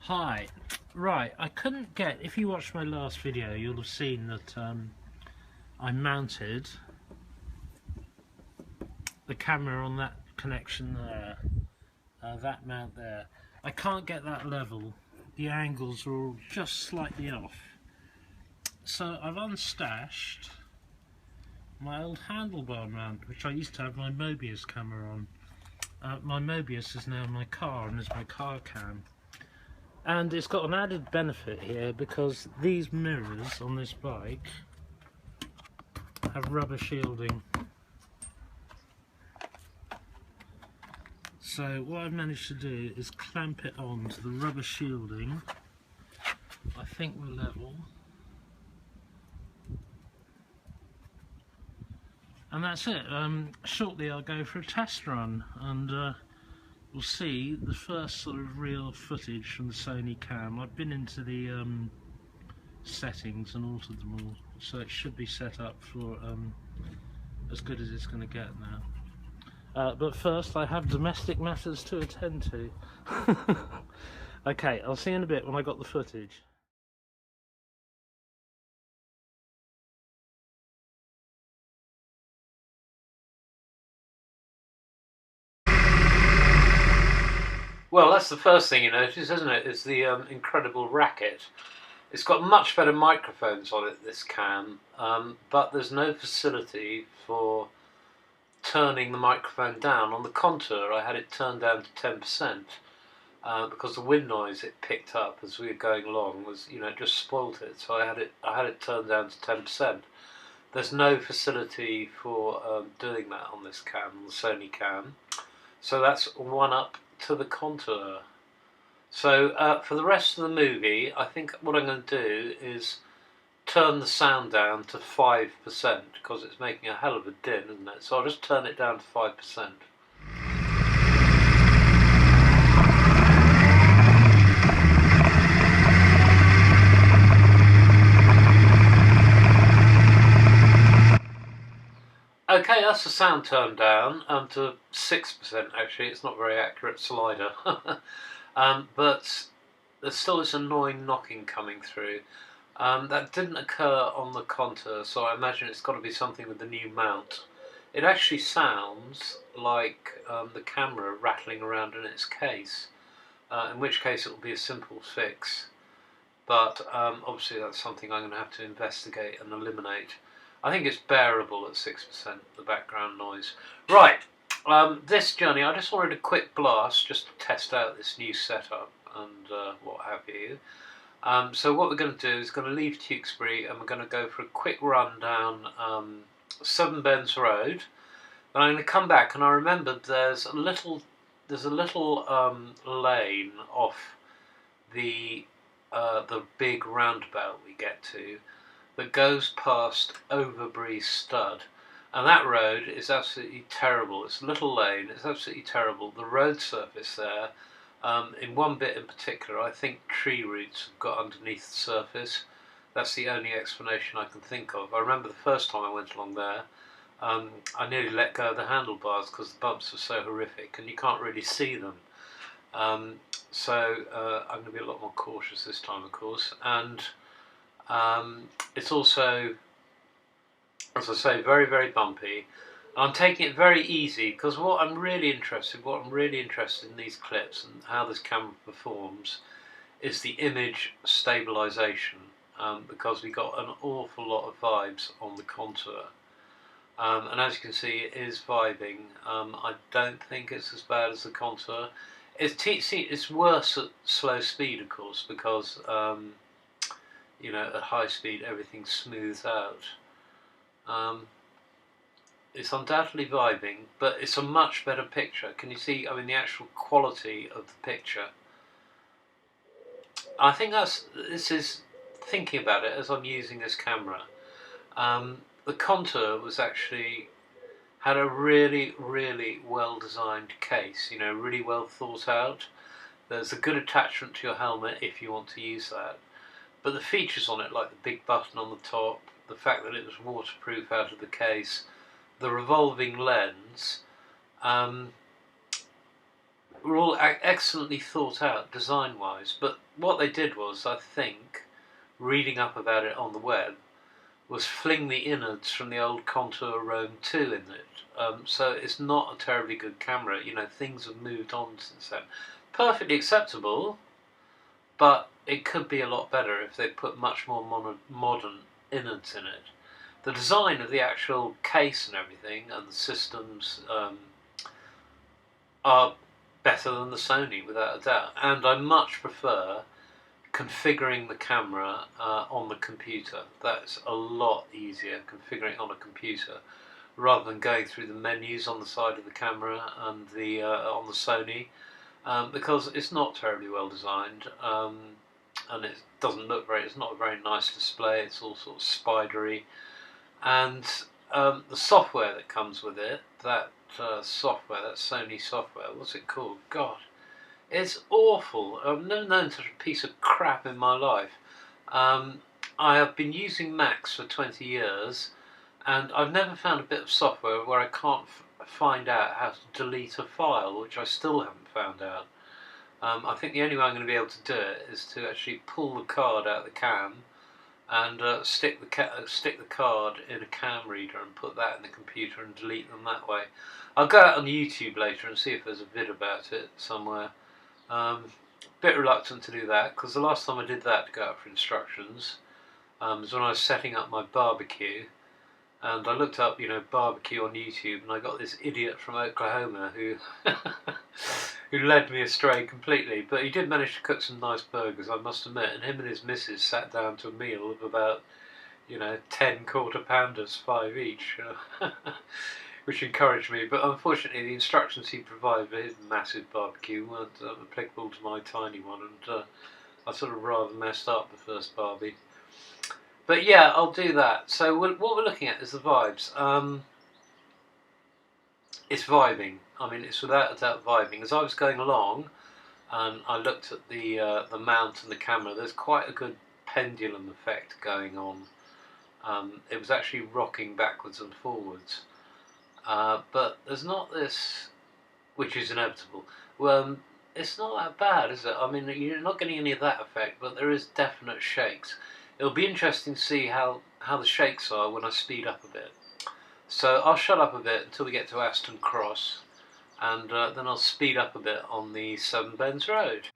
Hi. Right, I couldn't get, if you watched my last video, you'll have seen that I mounted the camera on that connection there, that mount there. I can't get that level. The angles are all just slightly off. So I've unstashed my old handlebar mount, which I used to have my Mobius camera on. My Mobius is now my car and is my car cam. And it's got an added benefit here because these mirrors on this bike have rubber shielding. So what I've managed to do is clamp it on to the rubber shielding. I think we're level. And that's it. Shortly I'll go for a test run and we'll see the first sort of real footage from the Sony cam. I've been into the settings and altered them all, so it should be set up for as good as it's going to get now. But first I have domestic matters to attend to. Okay, I'll see you in a bit when I got the footage. Well, that's the first thing you notice, isn't it? Is the incredible racket. It's got much better microphones on it, this cam, but there's no facility for turning the microphone down. On the Contour I had it turned down to 10% because the wind noise it picked up as we were going along was, just spoilt it. So I had it turned down to 10%. There's no facility for doing that on this cam, on the Sony cam. So that's one up to the Contour. So for the rest of the movie, I think what I'm going to do is turn the sound down to 5% because it's making a hell of a din, isn't it? So I'll just turn it down to 5%. Okay, that's the sound turned down to 6% actually. It's not very accurate slider. But there's still this annoying knocking coming through. That didn't occur on the Contour, so I imagine it's got to be something with the new mount. It actually sounds like the camera rattling around in its case, in which case it will be a simple fix. But obviously that's something I'm going to have to investigate and eliminate. I think it's bearable at 6%, the background noise. Right, this journey I just wanted a quick blast just to test out this new setup and what have you. So what we're going to do is going to leave Tewkesbury and we're going to go for a quick run down Southern Bends Road. And I'm going to come back, and I remembered there's a little lane off the big roundabout we get to that goes past Overbury Stud, and that road is absolutely terrible. It's a little lane, it's absolutely terrible. The road surface there, in one bit in particular, I think tree roots have got underneath the surface. That's the only explanation I can think of. I remember the first time I went along there, I nearly let go of the handlebars because the bumps were so horrific and you can't really see them. So I'm going to be a lot more cautious this time, of course. And it's also, as I say, very, very bumpy. I'm taking it very easy because what I'm really interested in these clips and how this camera performs is the image stabilization, because we got an awful lot of vibes on the Contour. And as you can see, it is vibing. I don't think it's as bad as the Contour. It's worse at slow speed, of course, because at high speed everything smooths out. It's undoubtedly vibing, but it's a much better picture. Can you see, the actual quality of the picture? I think this is thinking about it as I'm using this camera. The Contour had a really, really well designed case, really well thought out. There's a good attachment to your helmet if you want to use that. But the features on it, like the big button on the top, the fact that it was waterproof out of the case, the revolving lens, were all excellently thought out design-wise. But what they did was, I think, reading up about it on the web, was fling the innards from the old Contour Roam 2 in it. So it's not a terribly good camera. You know, things have moved on since then. Perfectly acceptable, but it could be a lot better if they put much more modern innards in it. The design of the actual case and everything, and the systems are better than the Sony, without a doubt. And I much prefer configuring the camera on the computer. That's a lot easier, configuring it on a computer, rather than going through the menus on the side of the camera and the on the Sony, because it's not terribly well designed, and it doesn't look very. It's not a very nice display. It's all sort of spidery, and the software that comes with it, that software, that Sony software, what's it called? God, it's awful. I've never known such a piece of crap in my life. I have been using Macs for 20 years, and I've never found a bit of software where I can't find out how to delete a file, which I still haven't found out. I think the only way I'm going to be able to do it is to actually pull the card out of the cam and stick the card in a cam reader and put that in the computer and delete them that way. I'll go out on YouTube later and see if there's a vid about it somewhere. Bit reluctant to do that, because the last time I did that to go out for instructions was when I was setting up my barbecue, and I looked up, you know, barbecue on YouTube, and I got this idiot from Oklahoma who who led me astray completely. But he did manage to cook some nice burgers, I must admit, and him and his missus sat down to a meal of about, you know, 10 quarter pounders, 5 each, which encouraged me. But unfortunately, the instructions he provided for his massive barbecue weren't applicable to my tiny one, and I sort of rather messed up the first barbie. But yeah, I'll do that. So what we're looking at is the vibes. It's vibing. I mean, it's without a doubt vibing. As I was going along, and I looked at the mount and the camera, there's quite a good pendulum effect going on. It was actually rocking backwards and forwards. But there's not this, which is inevitable. Well, it's not that bad, is it? I mean, you're not getting any of that effect, but there is definite shakes. It'll be interesting to see how the shakes are when I speed up a bit. So I'll shut up a bit until we get to Aston Cross, and then I'll speed up a bit on the Seven Bends Road.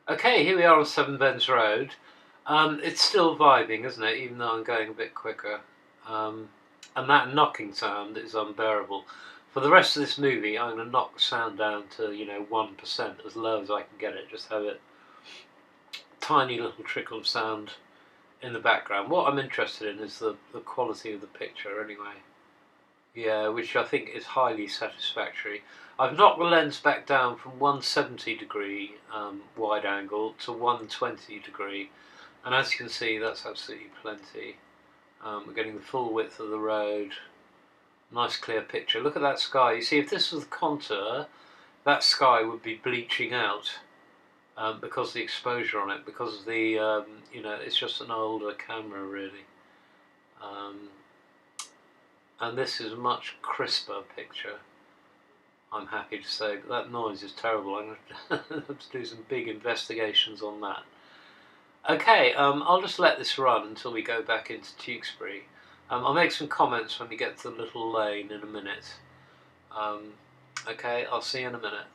Okay, here we are on Seven Bends Road. It's still vibing, isn't it, even though I'm going a bit quicker. And that knocking sound is unbearable. For the rest of this movie, I'm going to knock the sound down to 1%, as low as I can get it. Just have it tiny little trickle of sound in the background. What I'm interested in is the quality of the picture, anyway. Yeah, which I think is highly satisfactory. I've knocked the lens back down from 170 degree wide angle to 120 degree, and as you can see, that's absolutely plenty. We're getting the full width of the road. Nice clear picture. Look at that sky. You see, if this was the contour, that sky would be bleaching out because of the exposure on it, because of the, it's just an older camera, really. And this is a much crisper picture, I'm happy to say, but that noise is terrible. I'm going to have to do some big investigations on that. Okay, I'll just let this run until we go back into Tewkesbury. I'll make some comments when we get to the little lane in a minute. Okay, I'll see you in a minute.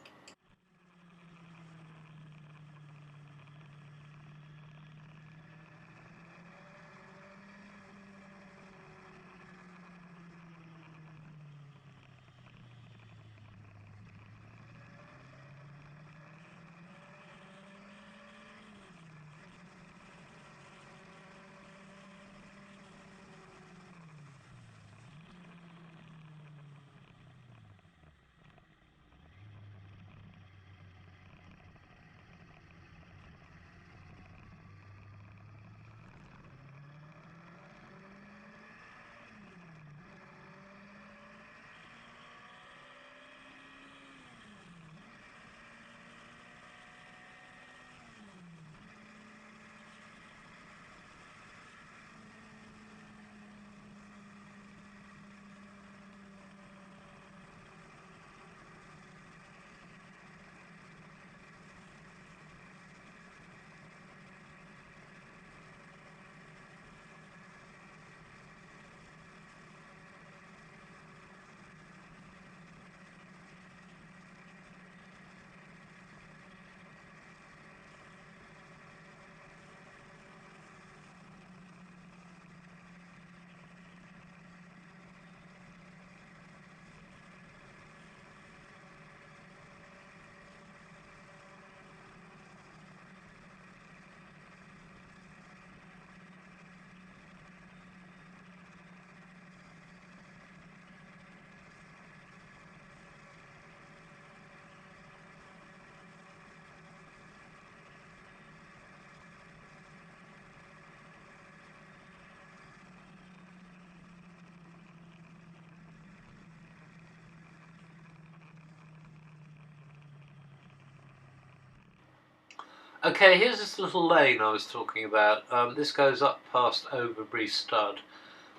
Okay, here's this little lane I was talking about. This goes up past Overbury Stud,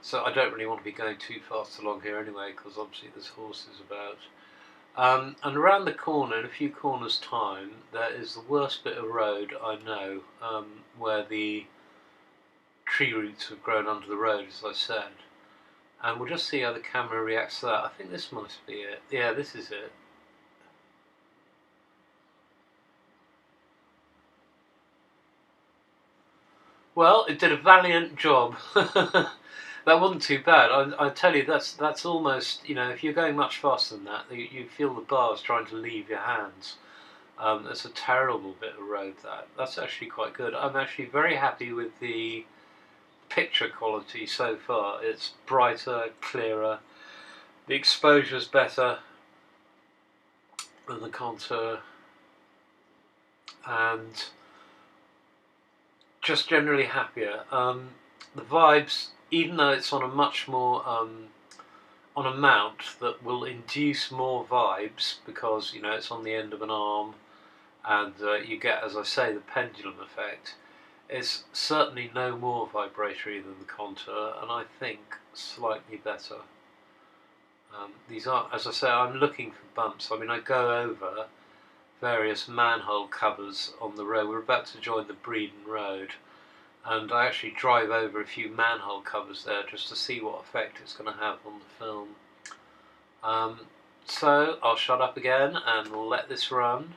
so I don't really want to be going too fast along here anyway, because obviously there's horses about. And around the corner, in a few corners' time, there is the worst bit of road I know, where the tree roots have grown under the road, as I said. And we'll just see how the camera reacts to that. I think this must be it. Yeah, this is it. Well, it did a valiant job. That wasn't too bad. I tell you, that's almost, if you're going much faster than that, you feel the bars trying to leave your hands. It's a terrible bit of road, that. That's actually quite good. I'm actually very happy with the picture quality so far. It's brighter, clearer, the exposure's better than the contour, and just generally happier. The vibes, even though it's on a much more on a mount that will induce more vibes, because it's on the end of an arm, and you get, as I say, the pendulum effect. It's certainly no more vibratory than the contour, and I think slightly better. These are, as I say, I'm looking for bumps. I mean, I go over various manhole covers on the road. We're about to join the Breedon Road, and I actually drive over a few manhole covers there just to see what effect it's going to have on the film. So I'll shut up again and we'll let this run.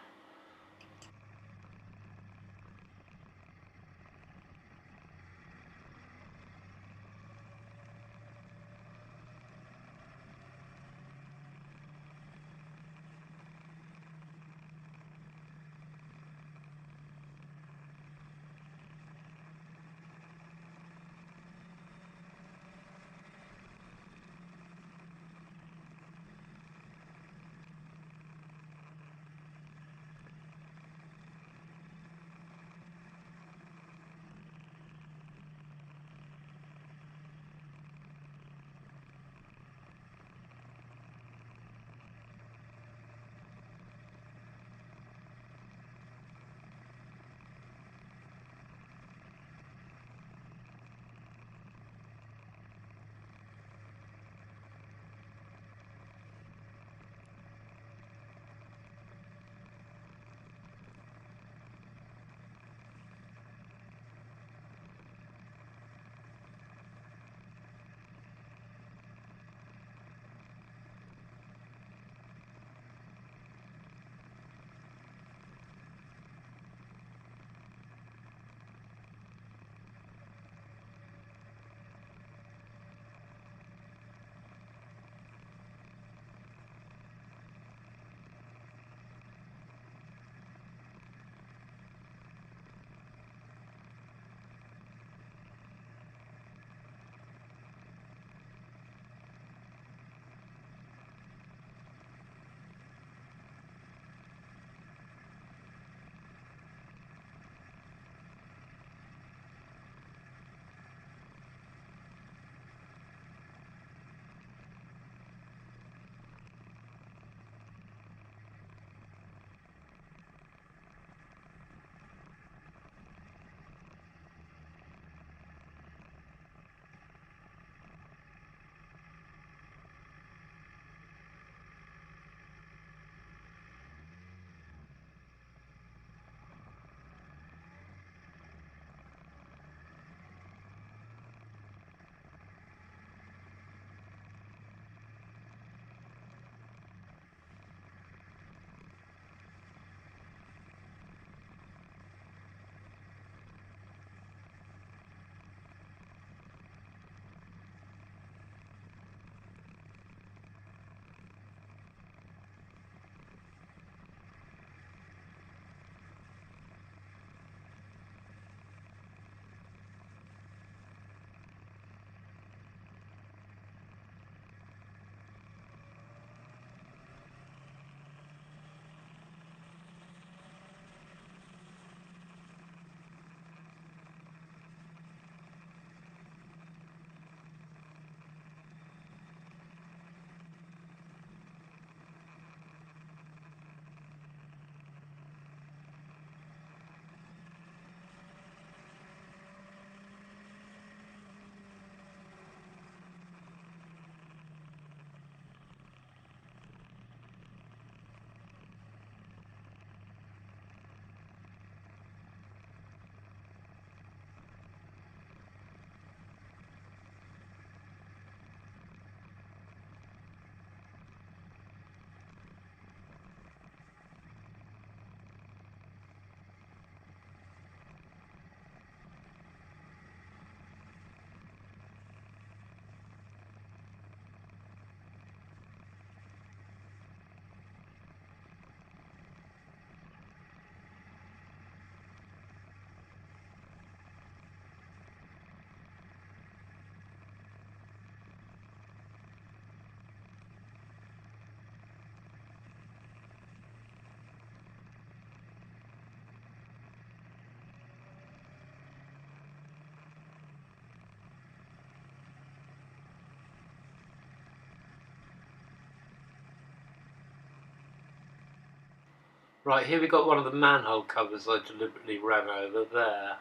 Right, here we got one of the manhole covers I deliberately ran over there.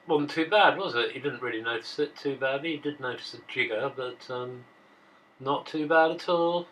Wasn't too bad, was it? You didn't really notice it too badly. You did notice a jigger, but not too bad at all.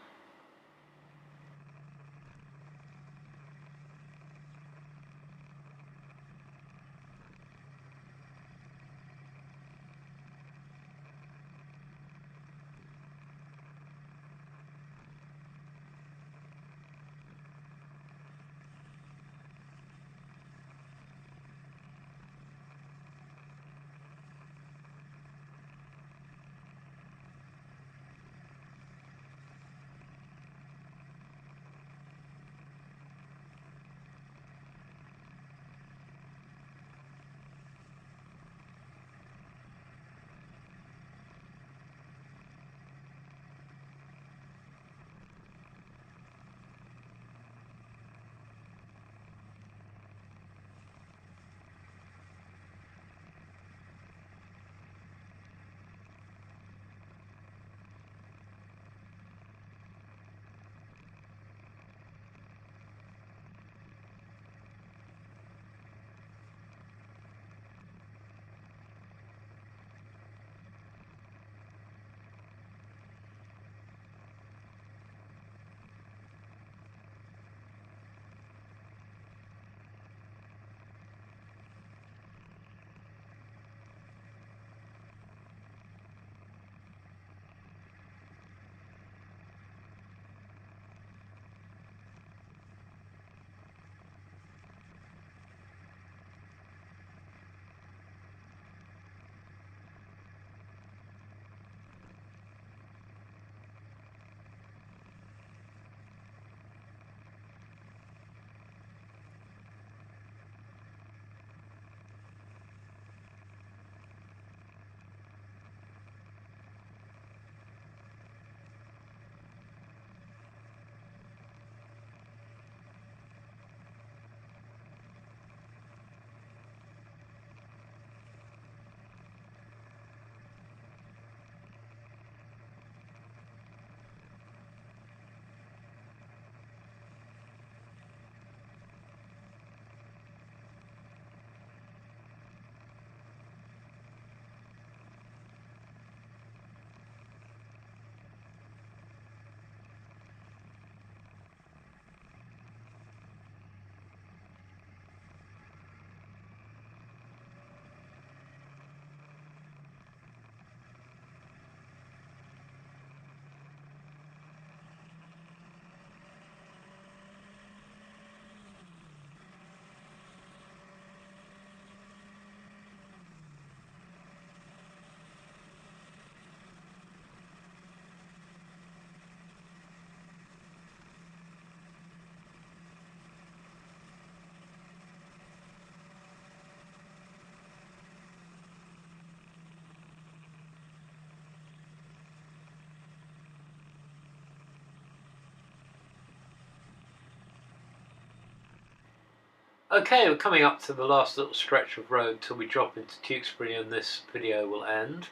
Okay, we're coming up to the last little stretch of road till we drop into Tewkesbury and this video will end.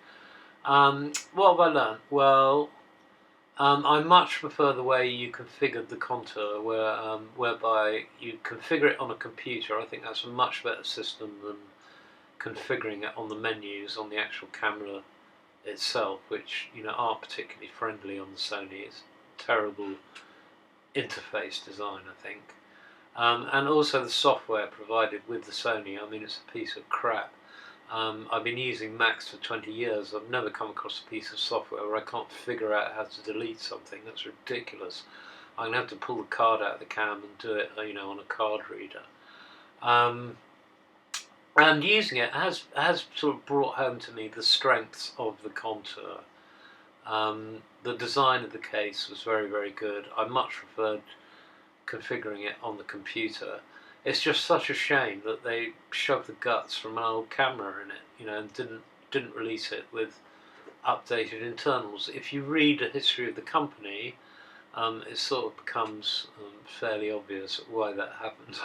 What have I learned? Well, I much prefer the way you configured the contour, whereby you configure it on a computer. I think that's a much better system than configuring it on the menus on the actual camera itself, which aren't particularly friendly on the Sony. It's terrible interface design, I think. And also the software provided with the Sony, I mean, it's a piece of crap. I've been using Macs for 20 years. I've never come across a piece of software where I can't figure out how to delete something. That's ridiculous. I'm going to have to pull the card out of the cam and do it, on a card reader. And using it has sort of brought home to me the strengths of the contour. The design of the case was very, very good. I much preferred configuring it on the computer. It's just such a shame that they shoved the guts from an old camera in it, and didn't release it with updated internals. If you read a history of the company, it sort of becomes fairly obvious why that happened.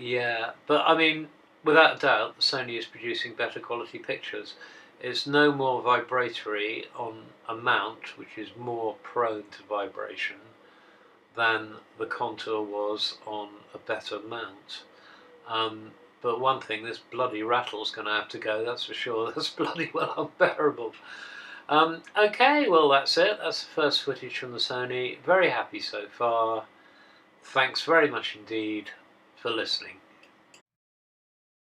Yeah, but I mean, without a doubt, Sony is producing better quality pictures. It's no more vibratory on a mount, which is more prone to vibration. than the contour was on a better mount. But one thing, this bloody rattle's going to have to go, that's for sure. That's bloody well unbearable. Okay, well that's it. That's the first footage from the Sony. Very happy so far. Thanks very much indeed for listening.